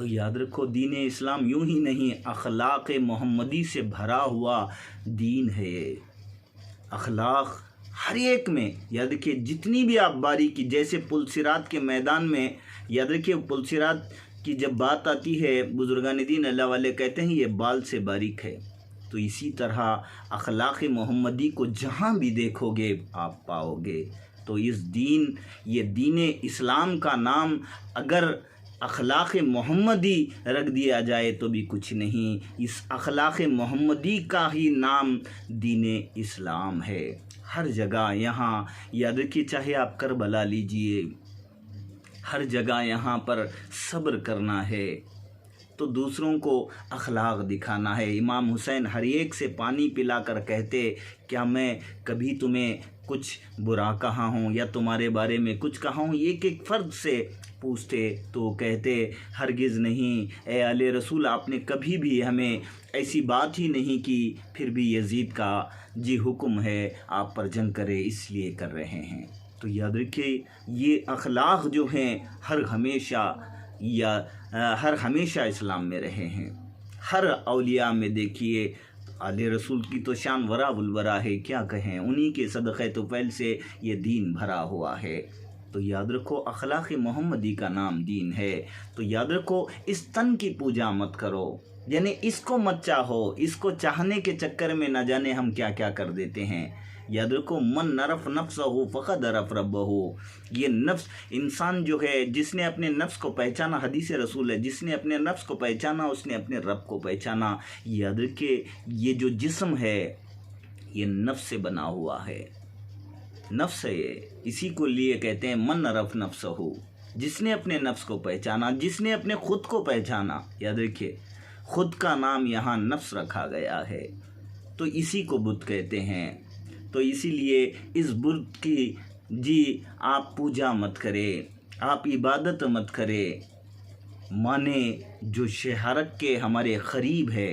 تو یاد رکھو دین اسلام یوں ہی نہیں، اخلاق محمدی سے بھرا ہوا دین ہے یہ۔ اخلاق ہر ایک میں، یاد رکھیے جتنی بھی آپ باریکی، جیسے پلسرات کے میدان میں، یاد رکھیے پلسرات کی جب بات آتی ہے بزرگان دین اللہ والے کہتے ہیں یہ بال سے باریک ہے، تو اسی طرح اخلاق محمدی کو جہاں بھی دیکھو گے آپ پاؤ گے۔ تو یہ دین اسلام کا نام اگر اخلاق محمدی رکھ دیا جائے تو بھی کچھ نہیں، اس اخلاق محمدی کا ہی نام دین اسلام ہے۔ ہر جگہ یہاں یاد رکھیے، چاہے آپ کربلا لیجئے، ہر جگہ یہاں پر صبر کرنا ہے، تو دوسروں کو اخلاق دکھانا ہے۔ امام حسین ہر ایک سے پانی پلا کر کہتے، کیا میں کبھی تمہیں کچھ برا کہا ہوں یا تمہارے بارے میں کچھ کہا ہوں؟ ایک ایک فرد سے پوچھتے تو کہتے ہرگز نہیں اے آل رسول، آپ نے کبھی بھی ہمیں ایسی بات ہی نہیں کی، پھر بھی یزید کا جی حکم ہے آپ پر جنگ کرے اس لیے کر رہے ہیں۔ تو یاد رکھیے یہ اخلاق جو ہیں ہر ہمیشہ اسلام میں رہے ہیں۔ ہر اولیاء میں دیکھیے، آل رسول کی تو شان ورا الورا ہے، کیا کہیں، انہی کے صدقہ طفیل سے یہ دین بھرا ہوا ہے۔ تو یاد رکھو اخلاق محمدی کا نام دین ہے۔ تو یاد رکھو اس تن کی پوجا مت کرو، یعنی اس کو مت چاہو، اس کو چاہنے کے چکر میں نہ جانے ہم کیا کیا کر دیتے ہیں۔ یاد رکھو من نرف نفسہ فقد عرف ربہ، یہ نفس انسان جو ہے جس نے اپنے نفس کو پہچانا، حدیث رسول ہے، جس نے اپنے نفس کو پہچانا اس نے اپنے رب کو پہچانا۔ یاد رکھیے یہ جو جسم ہے یہ نفس سے بنا ہوا ہے، نفس ہے یہ، اسی کو لیے کہتے ہیں من عرف نفسہ، جس نے اپنے نفس کو پہچانا، جس نے اپنے خود کو پہچانا۔ یاد رکھیے خود کا نام یہاں نفس رکھا گیا ہے، تو اسی کو بت کہتے ہیں۔ تو اسی لیے اس بت کی جی آپ پوجا مت کرے، آپ عبادت مت کرے، مانے جو شہرک کے ہمارے قریب ہے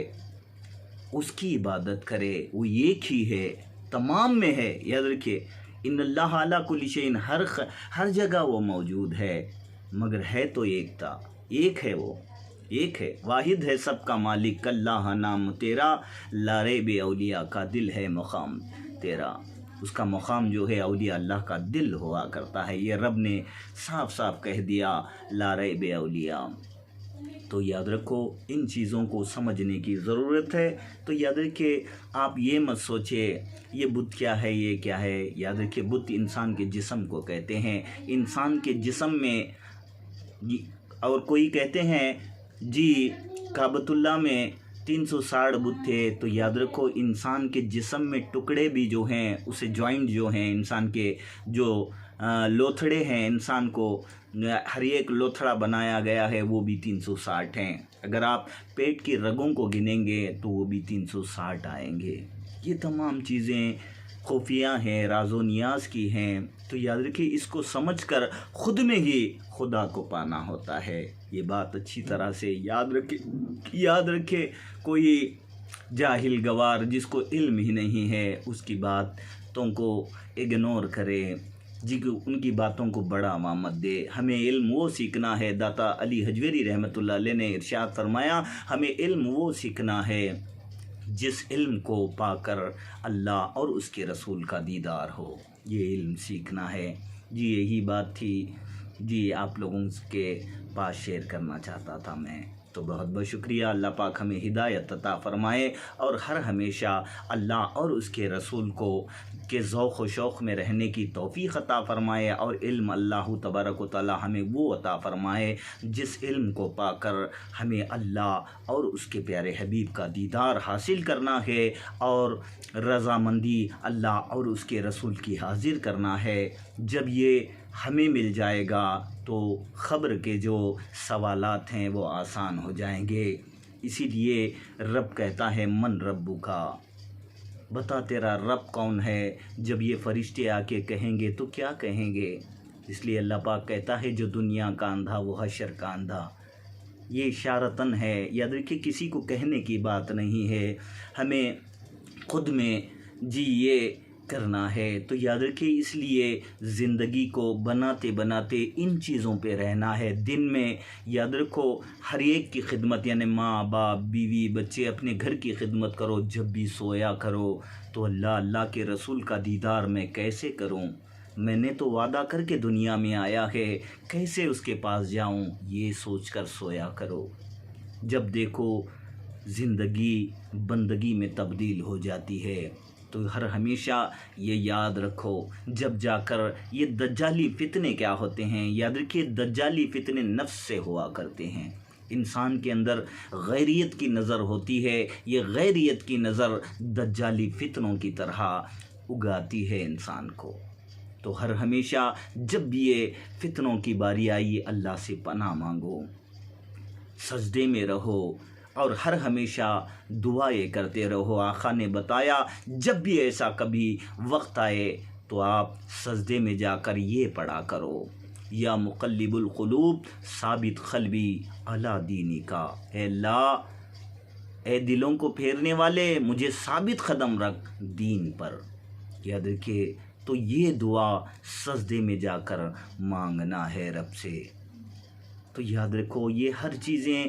اس کی عبادت کرے، وہ ایک ہی ہے، تمام میں ہے۔ یاد رکھیے ان اللہ علی کل شیء، ہر جگہ وہ موجود ہے، مگر ہے تو ایک تھا، ایک ہے، وہ ایک ہے، واحد ہے سب کا مالک، اللہ نام تیرا، لا ریب اولیاء کا دل ہے مقام تیرا۔ اس کا مقام جو ہے اولیاء اللہ کا دل ہوا کرتا ہے، یہ رب نے صاف صاف کہہ دیا، لا ریب اولیاء۔ تو یاد رکھو ان چیزوں کو سمجھنے کی ضرورت ہے۔ تو یاد رکھیے آپ یہ مت سوچے یہ بت کیا ہے، یہ کیا ہے۔ یاد رکھیے بت انسان کے جسم کو کہتے ہیں، انسان کے جسم میں، اور کوئی کہتے ہیں جی کعبۃ اللہ میں 360 بت تھے۔ تو یاد رکھو انسان کے جسم میں ٹکڑے بھی جو ہیں، اسے جوائنٹ جو ہیں، انسان کے جو لوتھڑے ہیں، انسان کو ہر ایک لوتھڑا بنایا گیا ہے، وہ بھی 360 ہیں۔ اگر آپ پیٹ کی رگوں کو گنیں گے تو وہ بھی 360 آئیں گے۔ یہ تمام چیزیں خفیہ ہیں، راز و نیاز کی ہیں۔ تو یاد رکھیے اس کو سمجھ کر خود میں ہی خدا کو پانا ہوتا ہے۔ یہ بات اچھی طرح سے یاد رکھے کوئی جاہل گوار جس کو علم ہی نہیں ہے اس کی باتوں کو اگنور کرے، ان کی باتوں کو بڑا مت دے۔ ہمیں علم وہ سیکھنا ہے، داتا علی حجویری رحمۃ اللہ علیہ نے ارشاد فرمایا ہمیں علم وہ سیکھنا ہے جس علم کو پا کر اللہ اور اس کے رسول کا دیدار ہو، یہ علم سیکھنا ہے۔ جی یہی بات تھی جی آپ لوگوں کے پاس شیئر کرنا چاہتا تھا میں۔ تو بہت بہت شکریہ، اللہ پاک ہمیں ہدایت عطا فرمائے اور ہر ہمیشہ اللہ اور اس کے رسول کو کے ذوق و شوق میں رہنے کی توفیق عطا فرمائے، اور علم اللہ تبارک و تعالی ہمیں وہ عطا فرمائے جس علم کو پا کر ہمیں اللہ اور اس کے پیارے حبیب کا دیدار حاصل کرنا ہے، اور رضامندی اللہ اور اس کے رسول کی حاضر کرنا ہے۔ جب یہ ہمیں مل جائے گا تو خبر کے جو سوالات ہیں وہ آسان ہو جائیں گے۔ اسی لیے رب کہتا ہے من ربو کا، بتا تیرا رب کون ہے۔ جب یہ فرشتے آ کے کہیں گے تو کیا کہیں گے؟ اس لیے اللہ پاک کہتا ہے جو دنیا کا اندھا وہ حشر کا اندھا۔ یہ اشارتاً ہے، یاد رکھیے کسی کو کہنے کی بات نہیں ہے، ہمیں خود میں جی یہ کرنا ہے۔ تو یاد رکھیں، اس لیے زندگی کو بناتے بناتے ان چیزوں پہ رہنا ہے۔ دن میں یاد رکھو ہر ایک کی خدمت، یعنی ماں باپ بیوی بچے، اپنے گھر کی خدمت کرو۔ جب بھی سویا کرو تو اللہ کے رسول کا دیدار میں کیسے کروں، میں نے تو وعدہ کر کے دنیا میں آیا ہے، کیسے اس کے پاس جاؤں، یہ سوچ کر سویا کرو۔ جب دیکھو زندگی بندگی میں تبدیل ہو جاتی ہے، تو ہر ہمیشہ یہ یاد رکھو، جب جا کر یہ دجالی فتنے کیا ہوتے ہیں، یاد رکھیے دجالی فتنے نفس سے ہوا کرتے ہیں۔ انسان کے اندر غیریت کی نظر ہوتی ہے، یہ غیریت کی نظر دجالی فتنوں کی طرح اگاتی ہے انسان کو۔ تو ہر ہمیشہ جب بھی یہ فتنوں کی باری آئی، اللہ سے پناہ مانگو، سجدے میں رہو اور ہر ہمیشہ دعائیں کرتے رہو۔ آقا نے بتایا جب بھی ایسا کبھی وقت آئے تو آپ سجدے میں جا کر یہ پڑھا کرو، یا مقلب القلوب ثابت قلبی علی دینک، اے اللہ، اے دلوں کو پھیرنے والے، مجھے ثابت قدم رکھ دین پر۔ یاد رکھیے، تو یہ دعا سجدے میں جا کر مانگنا ہے رب سے۔ تو یاد رکھو یہ ہر چیزیں،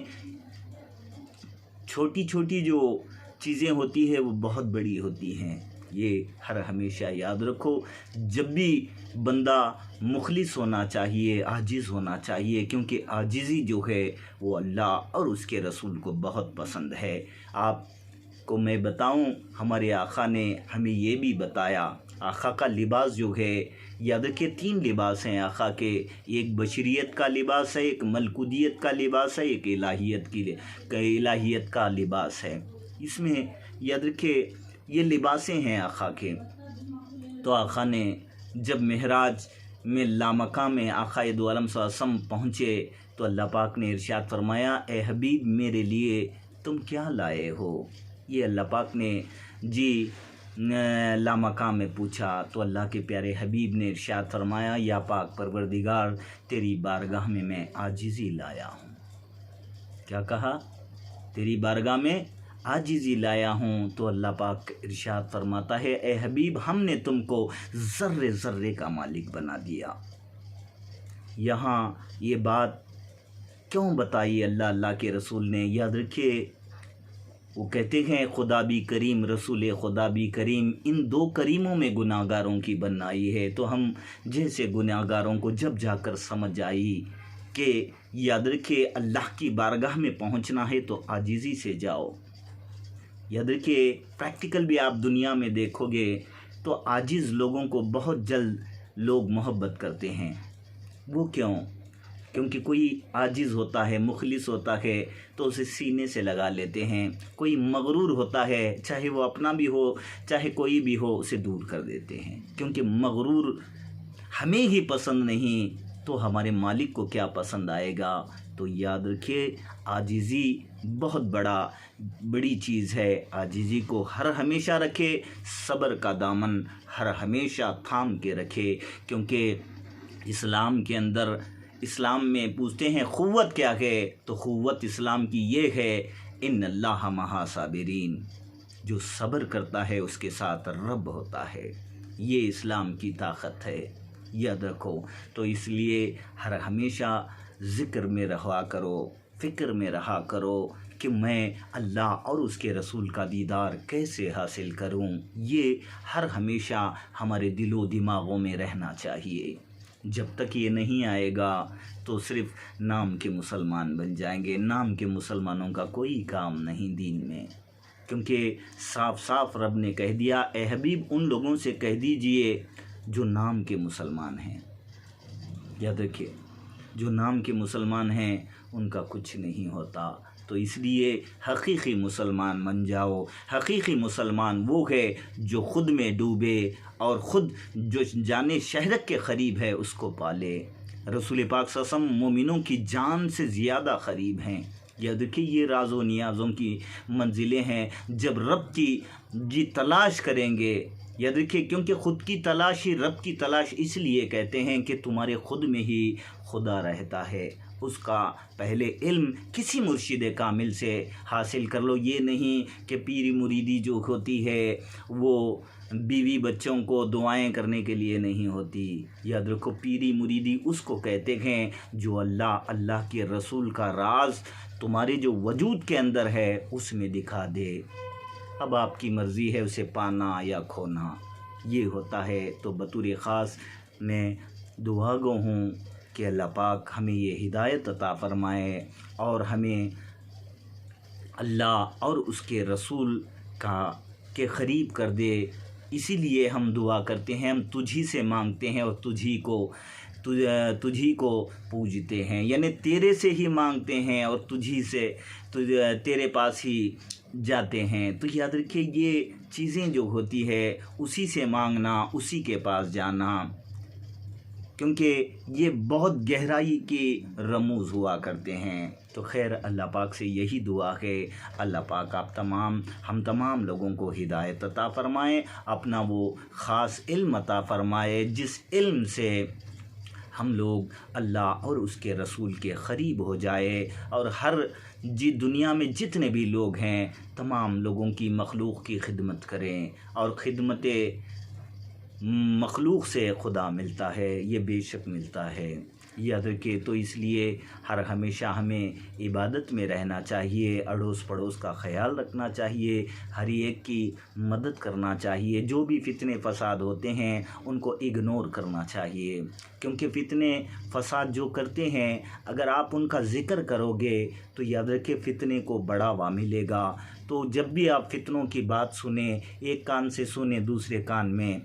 چھوٹی چھوٹی جو چیزیں ہوتی ہیں وہ بہت بڑی ہوتی ہیں، یہ ہر ہمیشہ یاد رکھو۔ جب بھی بندہ مخلص ہونا چاہیے، عاجز ہونا چاہیے، کیونکہ عاجزی جو ہے وہ اللہ اور اس کے رسول کو بہت پسند ہے۔ آپ کو میں بتاؤں، ہمارے آقا نے ہمیں یہ بھی بتایا، آقا کا لباس جو ہے، یاد رکھیے 3 لباس ہیں آقا کے، ایک بشریت کا لباس ہے، ایک ملکوتیت کا لباس ہے، ایک الہیت کا لباس ہے۔ اس میں یاد رکھیے یہ لباسیں ہیں آقا کے۔ تو آقا نے جب معراج میں لامکاں میں آقا دو عالم صلی اللہ علیہ وسلم پہنچے تو اللہ پاک نے ارشاد فرمایا، اے حبیب میرے لیے تم کیا لائے ہو؟ یہ اللہ پاک نے لامکاں میں پوچھا تو اللہ کے پیارے حبیب نے ارشاد فرمایا، یا پاک پروردگار، تیری بارگاہ میں میں عاجزی لایا ہوں۔ کیا کہا؟ تیری بارگاہ میں عاجزی لایا ہوں۔ تو اللہ پاک ارشاد فرماتا ہے، اے حبیب، ہم نے تم کو ذرے ذرے کا مالک بنا دیا۔ یہاں یہ بات کیوں بتائی اللہ کے رسول نے؟ یاد رکھیے، وہ کہتے ہیں خدا بھی کریم، رسول خدا بھی کریم، ان 2 کریموں میں گناہ گاروں کی بنائی ہے۔ تو ہم جیسے گناہ گاروں کو جب جا کر سمجھ آئی کہ یاد رکھیے اللہ کی بارگاہ میں پہنچنا ہے تو عاجزی سے جاؤ۔ یاد رکھیے پریکٹیکل بھی آپ دنیا میں دیکھو گے تو عاجز لوگوں کو بہت جلد لوگ محبت کرتے ہیں۔ وہ کیوں؟ کیونکہ کوئی عاجز ہوتا ہے، مخلص ہوتا ہے تو اسے سینے سے لگا لیتے ہیں۔ کوئی مغرور ہوتا ہے، چاہے وہ اپنا بھی ہو چاہے کوئی بھی ہو، اسے دور کر دیتے ہیں، کیونکہ مغرور ہمیں ہی پسند نہیں تو ہمارے مالک کو کیا پسند آئے گا؟ تو یاد رکھیے عاجزی بہت بڑی چیز ہے۔ عاجزی کو ہر ہمیشہ رکھے، صبر کا دامن ہر ہمیشہ تھام کے رکھے، کیونکہ اسلام کے اندر، اسلام میں پوچھتے ہیں قوت کیا ہے؟ تو قوت اسلام کی یہ ہے، ان اللہ مع صابرین، جو صبر کرتا ہے اس کے ساتھ رب ہوتا ہے۔ یہ اسلام کی طاقت ہے، یاد رکھو۔ تو اس لیے ہر ہمیشہ ذکر میں رہا کرو، فکر میں رہا کرو کہ میں اللہ اور اس کے رسول کا دیدار کیسے حاصل کروں۔ یہ ہر ہمیشہ ہمارے دل و دماغوں میں رہنا چاہیے۔ جب تک یہ نہیں آئے گا تو صرف نام کے مسلمان بن جائیں گے۔ نام کے مسلمانوں کا کوئی کام نہیں دین میں، کیونکہ صاف صاف رب نے کہہ دیا، اے حبیب ان لوگوں سے کہہ دیجئے جو نام کے مسلمان ہیں۔ یاد رکھیے جو نام کے مسلمان ہیں ان کا کچھ نہیں ہوتا۔ تو اس لیے حقیقی مسلمان بن جاؤ۔ حقیقی مسلمان وہ ہے جو خود میں ڈوبے اور خود جو جانے شہرک کے قریب ہے اس کو پالے۔ رسول پاک صلی اللہ علیہ وسلم مومنوں کی جان سے زیادہ قریب ہیں۔ یاد رکھیے یہ راز و نیازوں کی منزلیں ہیں۔ جب رب کی تلاش کریں گے، یاد رکھیے، کیونکہ خود کی تلاش ہی رب کی تلاش اس لیے کہتے ہیں کہ تمہارے خود میں ہی خدا رہتا ہے، اس کا پہلے علم کسی مرشد کامل سے حاصل کر لو۔ یہ نہیں کہ پیری مریدی جو ہوتی ہے وہ بیوی بچوں کو دعائیں کرنے کے لیے نہیں ہوتی۔ یاد رکھو، پیری مریدی اس کو کہتے ہیں جو اللہ کے رسول کا راز تمہارے جو وجود کے اندر ہے اس میں دکھا دے۔ اب آپ کی مرضی ہے اسے پانا یا کھونا، یہ ہوتا ہے۔ تو بطور خاص میں دعا گو ہوں کہ اللہ پاک ہمیں یہ ہدایت عطا فرمائے اور ہمیں اللہ اور اس کے رسول کے قریب کر دے۔ اسی لیے ہم دعا کرتے ہیں، ہم تجھی سے مانگتے ہیں اور تجھی کو پوجتے ہیں، یعنی تیرے سے ہی مانگتے ہیں اور تیرے پاس ہی جاتے ہیں۔ تو یاد رکھیے، یہ چیزیں جو ہوتی ہے اسی سے مانگنا، اسی کے پاس جانا، کیونکہ یہ بہت گہرائی کے رموز ہوا کرتے ہیں۔ تو خیر، اللہ پاک سے یہی دعا ہے، اللہ پاک ہم تمام لوگوں کو ہدایت عطا فرمائے، اپنا وہ خاص علم عطا فرمائے جس علم سے ہم لوگ اللہ اور اس کے رسول کے قریب ہو جائے، اور دنیا میں جتنے بھی لوگ ہیں تمام لوگوں کی مخلوق کی خدمت کریں، اور خدمت مخلوق سے خدا ملتا ہے، یہ بے شک ملتا ہے۔ یاد رکھے، تو اس لیے ہمیشہ ہمیں عبادت میں رہنا چاہیے، اڑوس پڑوس کا خیال رکھنا چاہیے، ہر ایک کی مدد کرنا چاہیے۔ جو بھی فتنے فساد ہوتے ہیں ان کو اگنور کرنا چاہیے، کیونکہ فتنے فساد جو کرتے ہیں اگر آپ ان کا ذکر کرو گے تو یاد رکھے فتنے کو بڑھاوا ملے گا۔ تو جب بھی آپ فتنوں کی بات سنیں، ایک کان سے سنیں دوسرے کان میں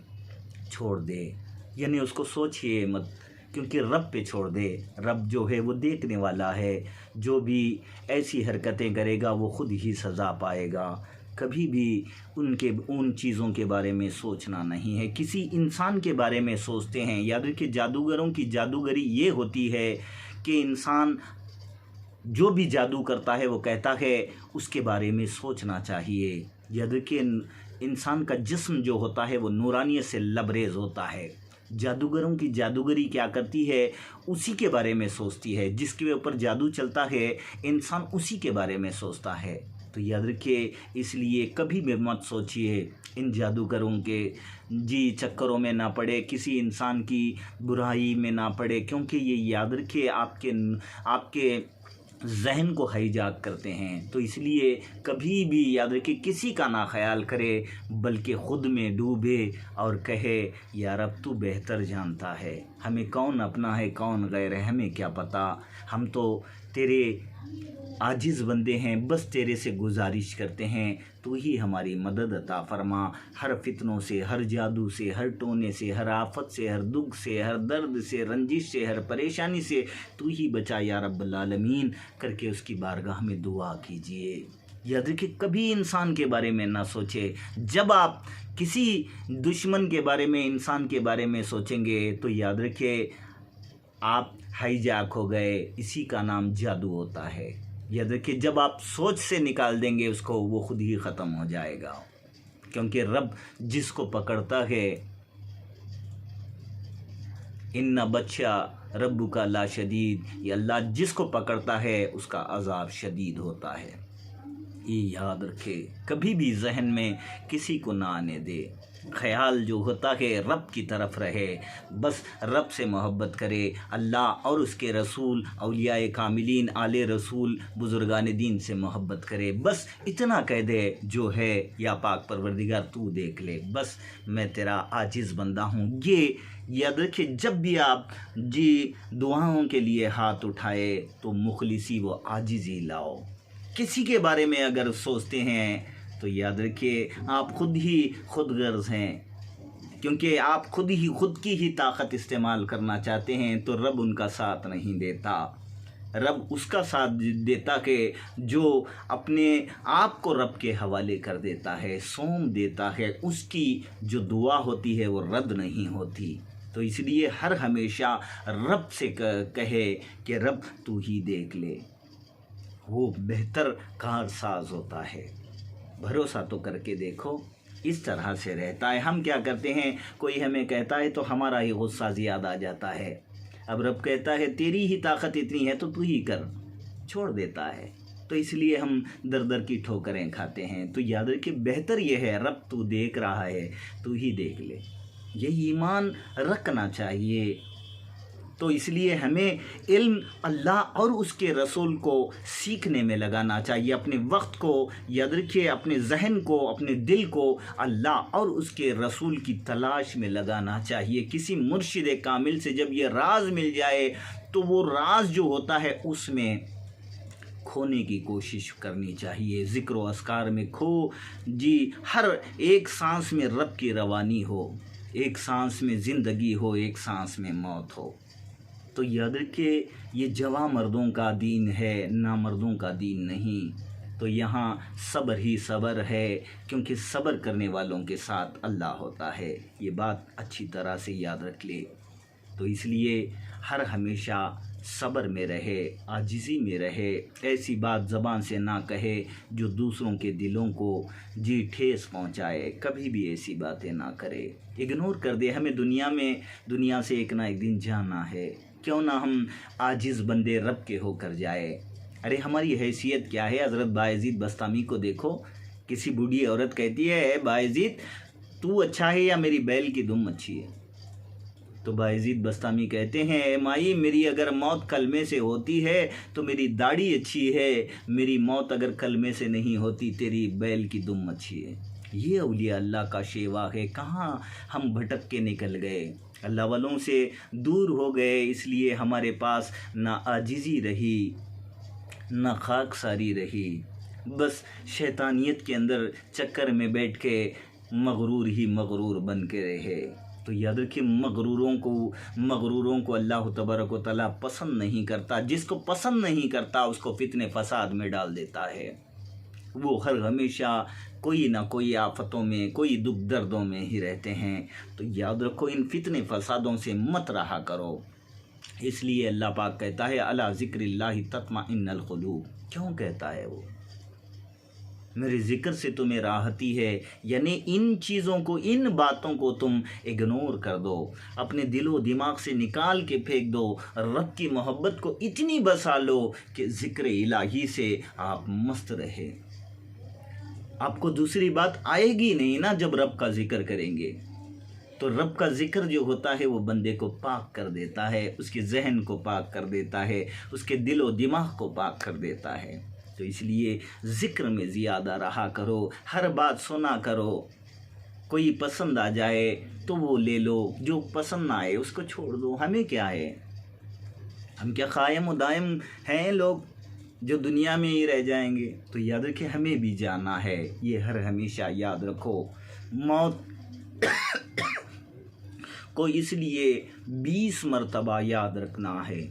چھوڑ دے، یعنی اس کو سوچئے مت، کیونکہ رب پہ چھوڑ دے۔ رب جو ہے وہ دیکھنے والا ہے، جو بھی ایسی حرکتیں کرے گا وہ خود ہی سزا پائے گا۔ کبھی بھی ان چیزوں کے بارے میں سوچنا نہیں ہے، کسی انسان کے بارے میں سوچتے ہیں۔ یاد رکھیے، جادوگروں کی جادوگری یہ ہوتی ہے کہ انسان جو بھی جادو کرتا ہے وہ کہتا ہے اس کے بارے میں سوچنا چاہیے۔ یاد رکھیے، انسان کا جسم جو ہوتا ہے وہ نورانیت سے لبریز ہوتا ہے۔ جادوگروں کی جادوگری کیا کرتی ہے؟ اسی کے بارے میں سوچتی ہے، جس کے اوپر جادو چلتا ہے انسان اسی کے بارے میں سوچتا ہے۔ تو یاد رکھیے، اس لیے کبھی بھی مت سوچئے ان جادوگروں کے چکروں میں نہ پڑے، کسی انسان کی برائی میں نہ پڑے، کیونکہ یہ یاد رکھیے آپ کے ذہن کو ہائی جیک کرتے ہیں۔ تو اس لیے کبھی بھی یاد رکھے، کسی کا نہ خیال کرے بلکہ خود میں ڈوبے اور کہے یا رب تو بہتر جانتا ہے، ہمیں کون اپنا ہے کون غیر ہے، ہمیں کیا پتہ، ہم تو تیرے عاجز بندے ہیں، بس تیرے سے گزارش کرتے ہیں تو ہی ہماری مدد عطا فرما، ہر فتنوں سے، ہر جادو سے، ہر ٹونے سے، ہر آفت سے، ہر دکھ سے، ہر درد سے، رنجش سے، ہر پریشانی سے تو ہی بچا یا رب العالمین کر کے اس کی بارگاہ میں دعا کیجئے۔ یاد رکھیں، کبھی انسان کے بارے میں نہ سوچے۔ جب آپ کسی دشمن کے بارے میں، انسان کے بارے میں سوچیں گے تو یاد رکھیں آپ ہائی جیک ہو گئے، اسی کا نام جادو ہوتا ہے۔ یاد رکھیں، جب آپ سوچ سے نکال دیں گے اس کو، وہ خود ہی ختم ہو جائے گا، کیونکہ رب جس کو پکڑتا ہے، ان بچہ رب کا لا شدید، یہ اللہ جس کو پکڑتا ہے اس کا عذاب شدید ہوتا ہے۔ یہ یاد رکھے، کبھی بھی ذہن میں کسی کو نہ آنے دے، خیال جو ہوتا ہے رب کی طرف رہے، بس رب سے محبت کرے، اللہ اور اس کے رسول، اولیاء کاملین، آل رسول، بزرگان دین سے محبت کرے، بس اتنا کہہ دے جو ہے یا پاک پروردگار تو دیکھ لے، بس میں تیرا عاجز بندہ ہوں۔ یہ یاد رکھے، جب بھی آپ دعاؤں کے لیے ہاتھ اٹھائے تو مخلصی و عاجزی لاؤ۔ کسی کے بارے میں اگر سوچتے ہیں تو یاد رکھیے آپ خود غرض ہیں، کیونکہ آپ خود کی ہی طاقت استعمال کرنا چاہتے ہیں تو رب ان کا ساتھ نہیں دیتا۔ رب اس کا ساتھ دیتا کہ جو اپنے آپ کو رب کے حوالے کر دیتا ہے، سونپ دیتا ہے، اس کی جو دعا ہوتی ہے وہ رد نہیں ہوتی۔ تو اس لیے ہمیشہ رب سے کہے کہ رب تو ہی دیکھ لے، وہ بہتر کارساز ہوتا ہے۔ بھروسہ تو کر کے دیکھو، اس طرح سے رہتا ہے۔ ہم کیا کرتے ہیں، کوئی ہمیں کہتا ہے تو ہمارا ہی غصہ زیادہ آ جاتا ہے، اب رب کہتا ہے تیری ہی طاقت اتنی ہے تو تو ہی کر، چھوڑ دیتا ہے۔ تو اس لیے ہم در در کی ٹھوکریں کھاتے ہیں۔ تو یاد رکھیے بہتر یہ ہے رب تو دیکھ رہا ہے تو ہی دیکھ لے، یہی ایمان رکھنا چاہیے۔ تو اس لیے ہمیں علم اللہ اور اس کے رسول کو سیکھنے میں لگانا چاہیے، اپنے وقت کو یاد رکھیے، اپنے ذہن کو، اپنے دل کو اللہ اور اس کے رسول کی تلاش میں لگانا چاہیے۔ کسی مرشد کامل سے جب یہ راز مل جائے تو وہ راز جو ہوتا ہے اس میں کھونے کی کوشش کرنی چاہیے، ذکر و اذکار میں کھو جی، ہر ایک سانس میں رب کی روانی ہو، ایک سانس میں زندگی ہو، ایک سانس میں موت ہو۔ تو یاد رکھیے یہ جوان مردوں کا دین ہے، نامردوں کا دین نہیں۔ تو یہاں صبر ہی صبر ہے، کیونکہ صبر کرنے والوں کے ساتھ اللہ ہوتا ہے، یہ بات اچھی طرح سے یاد رکھ لے۔ تو اس لیے ہر ہمیشہ صبر میں رہے، عاجزی میں رہے، ایسی بات زبان سے نہ کہے جو دوسروں کے دلوں کو جی ٹھیس پہنچائے، کبھی بھی ایسی باتیں نہ کرے، اگنور کر دے۔ ہمیں دنیا سے ایک نہ ایک دن جانا ہے، کیوں نہ ہم عاجز بندے رب کے ہو کر جائے۔ ارے ہماری حیثیت کیا ہے؟ حضرت بایزید بستامی کو دیکھو، کسی بوڑھی عورت کہتی ہے اے بایزید تو اچھا ہے یا میری بیل کی دم اچھی ہے؟ تو بایزید بستامی کہتے ہیں اے مائی میری اگر موت کلمے سے ہوتی ہے تو میری داڑھی اچھی ہے، میری موت اگر کلمے سے نہیں ہوتی تیری بیل کی دم اچھی ہے۔ یہ اولیاء اللہ کا شیوا ہے۔ کہاں ہم بھٹک کے نکل گئے، اللہ والوں سے دور ہو گئے، اس لیے ہمارے پاس نہ عاجزی رہی نہ خاک ساری رہی، بس شیطانیت کے اندر چکر میں بیٹھ کے مغرور ہی مغرور بن کے رہے۔ تو یاد رکھیے مغروروں کو اللہ تبارک و تعالیٰ پسند نہیں کرتا، جس کو پسند نہیں کرتا اس کو فتنے فساد میں ڈال دیتا ہے، وہ ہر ہمیشہ کوئی نہ کوئی آفتوں میں، کوئی دکھ دردوں میں ہی رہتے ہیں۔ تو یاد رکھو ان فتنے فسادوں سے مت رہا کرو۔ اس لیے اللہ پاک کہتا ہے الا ذکر اللہ تطمئن القلوب، کیوں کہتا ہے وہ؟ میرے ذکر سے تمہیں راحتی ہے، یعنی ان چیزوں کو، ان باتوں کو تم اگنور کر دو، اپنے دل و دماغ سے نکال کے پھینک دو، رب کی محبت کو اتنی بسا لو کہ ذکر الہی سے آپ مست رہے۔ آپ کو دوسری بات آئے گی نہیں نا جب رب کا ذکر کریں گے۔ تو رب کا ذکر جو ہوتا ہے وہ بندے کو پاک کر دیتا ہے، اس کے ذہن کو پاک کر دیتا ہے، اس کے دل و دماغ کو پاک کر دیتا ہے۔ تو اس لیے ذکر میں زیادہ رہا کرو، ہر بات سنا کرو، کوئی پسند آ جائے تو وہ لے لو، جو پسند نہ آئے اس کو چھوڑ دو، ہمیں کیا ہے؟ ہم کیا قائم و دائم ہیں لوگ جو دنیا میں ہی رہ جائیں گے؟ تو یاد رکھیں ہمیں بھی جانا ہے، یہ ہر ہمیشہ یاد رکھو۔ موت کو اس لیے 20 مرتبہ یاد رکھنا ہے،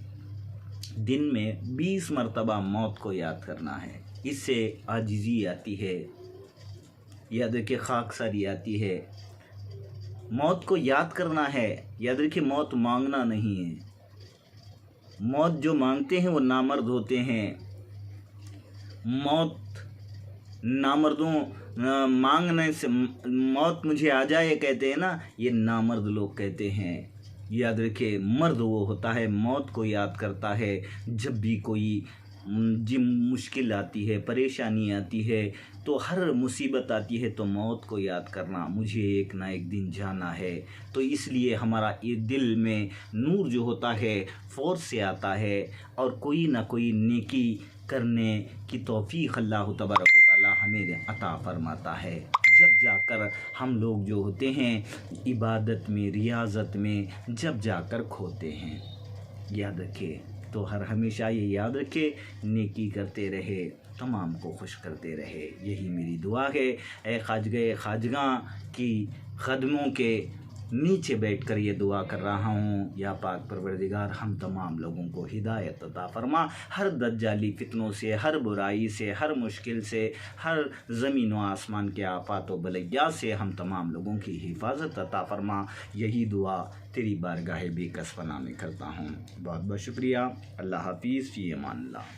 دن میں 20 مرتبہ موت کو یاد کرنا ہے، اس سے عاجزی آتی ہے، یاد رکھے خاکساری آتی ہے۔ موت کو یاد کرنا ہے، یاد رکھے موت مانگنا نہیں ہے، موت جو مانگتے ہیں وہ نامرد ہوتے ہیں۔ موت نامردوں مانگنے سے موت مجھے آ جائے کہتے ہیں نا، یہ نامرد لوگ کہتے ہیں۔ یاد رکھے مرد وہ ہوتا ہے موت کو یاد کرتا ہے جب بھی کوئی مشکل آتی ہے، پریشانی آتی ہے، تو ہر مصیبت آتی ہے تو موت کو یاد کرنا، مجھے ایک نہ ایک دن جانا ہے۔ تو اس لیے ہمارا یہ دل میں نور جو ہوتا ہے فور سے آتا ہے، اور کوئی نہ کوئی نیکی کرنے کی توفیق اللہ تبارک و تعالیٰ ہمیں عطا فرماتا ہے، جب جا کر ہم لوگ جو ہوتے ہیں عبادت میں، ریاضت میں جب جا کر کھوتے ہیں۔ یاد رکھے، تو ہر ہمیشہ یہ یاد رکھے، نیکی کرتے رہے، تمام کو خوش کرتے رہے، یہی میری دعا ہے۔ اے خواجہ خواجگاں کی قدموں کے نیچے بیٹھ کر یہ دعا کر رہا ہوں، یا پاک پروردگار ہم تمام لوگوں کو ہدایت عطا فرما، ہر دجالی فتنوں سے، ہر برائی سے، ہر مشکل سے، ہر زمین و آسمان کے آفات و بلیات سے ہم تمام لوگوں کی حفاظت عطا فرما، یہی دعا تیری بارگاہ بے کس پناہ میں کرتا ہوں۔ بہت بہت شکریہ، اللہ حافظ، فی امان اللہ۔